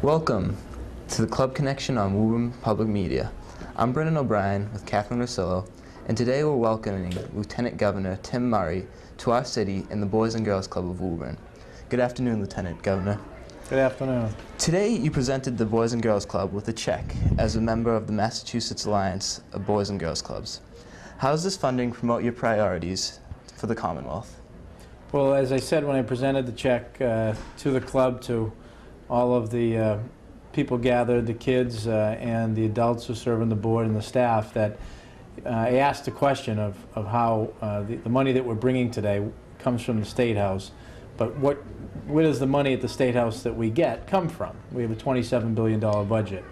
Welcome to the Club Connection on Woburn Public Media. I'm Brendan O'Brien with Katherine Roscillo, and today we're welcoming Lieutenant Governor Tim Murray to our city in the Boys and Girls Club of Woburn. Good afternoon, Lieutenant Governor. Good afternoon. Today you presented the Boys and Girls Club with a check as a member of the Massachusetts Alliance of Boys and Girls Clubs. How does this funding promote your priorities for the Commonwealth? Well, as I said when I presented the check to the club, to all of the people gathered, the kids and the adults who serve on the board and the staff, that I asked the question of how the money that we're bringing today comes from the State House, but where does the money at the State House that we get come from? We have a $27 billion budget,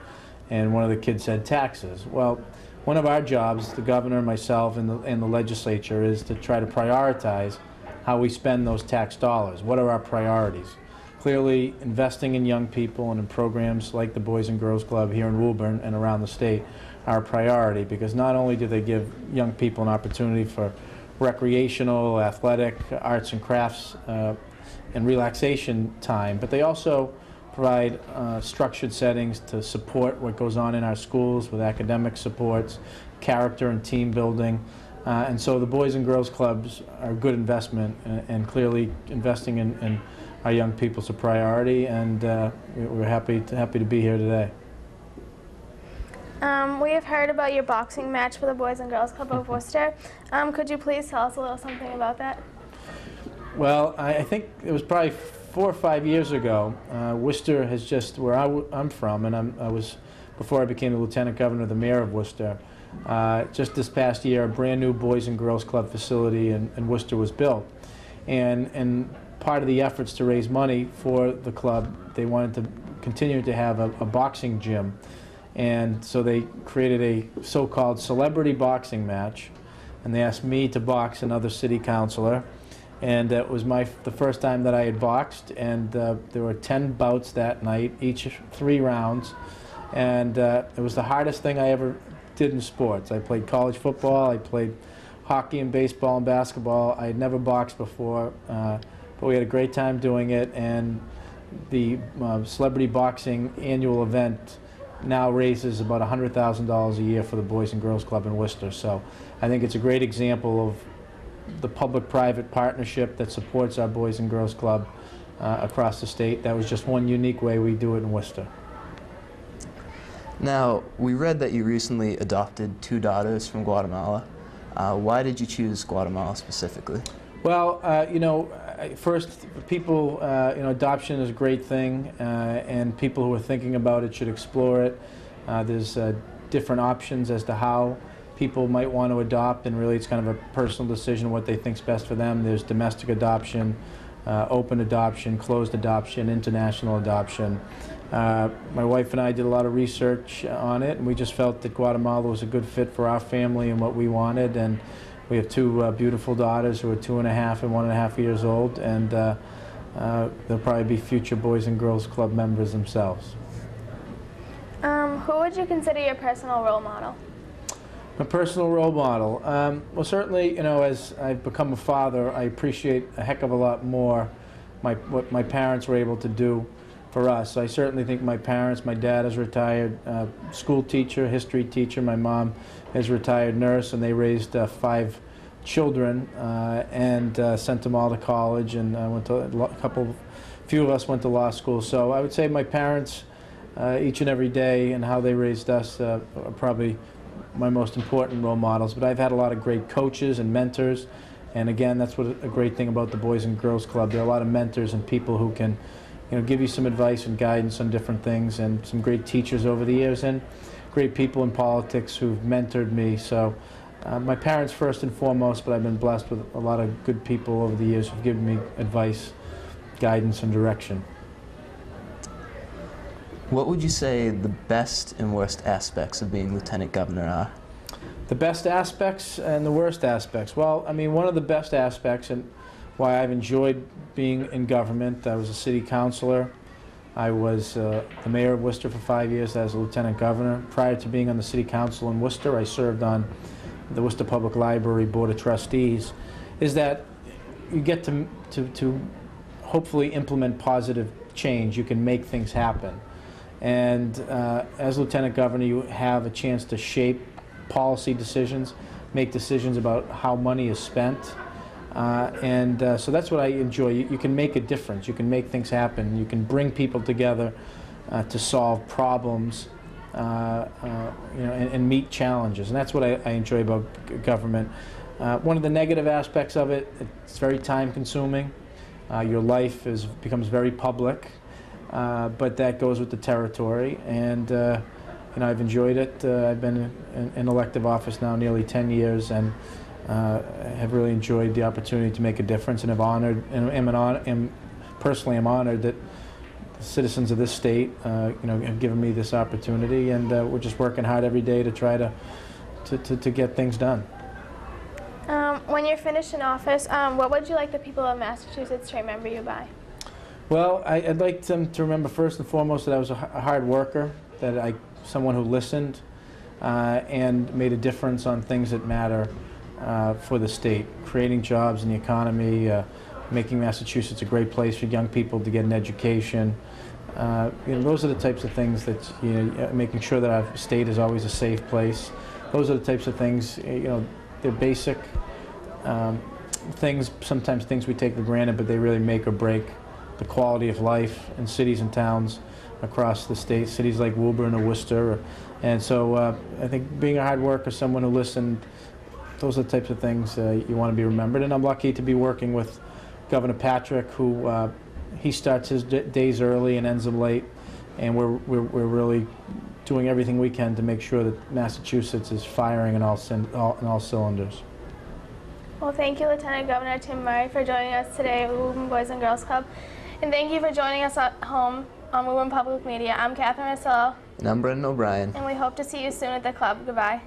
and one of the kids said taxes. Well, one of our jobs, the governor, myself, and the legislature, is to try to prioritize how we spend those tax dollars. What are our priorities? Clearly, investing in young people and in programs like the Boys and Girls Club here in Woburn and around the state are a priority, because not only do they give young people an opportunity for recreational, athletic, arts and crafts and relaxation time, but they also provide structured settings to support what goes on in our schools with academic supports, character and team building. And so the Boys and Girls Clubs are a good investment, and clearly investing in our young people is a priority, and we're happy to be here today. We have heard about your boxing match for the Boys and Girls Club of Worcester. Could you please tell us a little something about that? Well, I think it was probably 4 or 5 years ago. Worcester has just, where I'm from, and I was, before I became the Lieutenant Governor, the Mayor of Worcester, just this past year, a brand new Boys and Girls Club facility in Worcester was built. And part of the efforts to raise money for the club, they wanted to continue to have a boxing gym. And so they created a so-called celebrity boxing match, and they asked me to box another city councilor. And it was the first time that I had boxed, and there were 10 bouts that night, each 3 rounds. And it was the hardest thing I ever did in sports. I played college football, I played hockey and baseball and basketball. I had never boxed before, but we had a great time doing it, and the celebrity boxing annual event now raises about $100,000 a year for the Boys and Girls Club in Worcester. So I think it's a great example of the public-private partnership that supports our Boys and Girls Club across the state. That was just one unique way we do it in Worcester. Now, we read that you recently adopted 2 daughters from Guatemala. Why did you choose Guatemala specifically? Well, first, people, adoption is a great thing, and people who are thinking about it should explore it. There's different options as to how people might want to adopt, and really it's kind of a personal decision what they think's best for them. There's domestic adoption, open adoption, closed adoption, international adoption. My wife and I did a lot of research on it, and we just felt that Guatemala was a good fit for our family and what we wanted. And we have 2 beautiful daughters who are 2.5 and 1.5 years old, and they'll probably be future Boys and Girls Club members themselves. Who would you consider your personal role model? My personal role model? Well, certainly, as I've become a father, I appreciate a heck of a lot more what my parents were able to do for us. So I certainly think my parents, my dad is retired school teacher, history teacher, my mom is a retired nurse, and they raised 5 children and sent them all to college, and few of us went to law school. So I would say my parents, each and every day, and how they raised us are probably my most important role models. But I've had a lot of great coaches and mentors, and again, that's what a great thing about the Boys and Girls Club. There are a lot of mentors and people who can give you some advice and guidance on different things, and some great teachers over the years, and great people in politics who've mentored me. So my parents first and foremost, but I've been blessed with a lot of good people over the years who've given me advice, guidance, and direction. What would you say the best and worst aspects of being Lieutenant Governor are? The best aspects and the worst aspects? Well, I mean, one of the best aspects, and why I've enjoyed being in government, I was a city councilor. I was the mayor of Worcester for 5 years as a lieutenant governor. Prior to being on the city council in Worcester, I served on the Worcester Public Library Board of Trustees, is that you get to hopefully implement positive change. You can make things happen. And as Lieutenant Governor, you have a chance to shape policy decisions, make decisions about how money is spent. So that's what I enjoy. You can make a difference. You can make things happen. You can bring people together to solve problems, and meet challenges. And that's what I enjoy about government. One of the negative aspects of it, it's very time-consuming. Your life becomes very public, but that goes with the territory. And I've enjoyed it. I've been in elective office now nearly 10 years, and have really enjoyed the opportunity to make a difference, and personally am honored that the citizens of this state have given me this opportunity, and we're just working hard every day to try to get things done. When you're finished in office, what would you like the people of Massachusetts to remember you by? Well, I'd like them to remember first and foremost that I was a hard worker, that someone who listened and made a difference on things that matter for the state, creating jobs in the economy, making Massachusetts a great place for young people to get an education. Those are the types of things that, making sure that our state is always a safe place. Those are the types of things, they're basic things, sometimes things we take for granted, but they really make or break the quality of life in cities and towns across the state, cities like Woburn or Worcester. And so I think being a hard worker, someone who listened, those are the types of things you want to be remembered. And I'm lucky to be working with Governor Patrick, who he starts his days early and ends them late, and we're really doing everything we can to make sure that Massachusetts is firing in all cylinders. Well, thank you, Lieutenant Governor Tim Murray, for joining us today at Woburn Boys and Girls Club. And thank you for joining us at home on Woburn Public Media. I'm Katherine Roscillo. And I'm Brendan O'Brien. And we hope to see you soon at the club. Goodbye.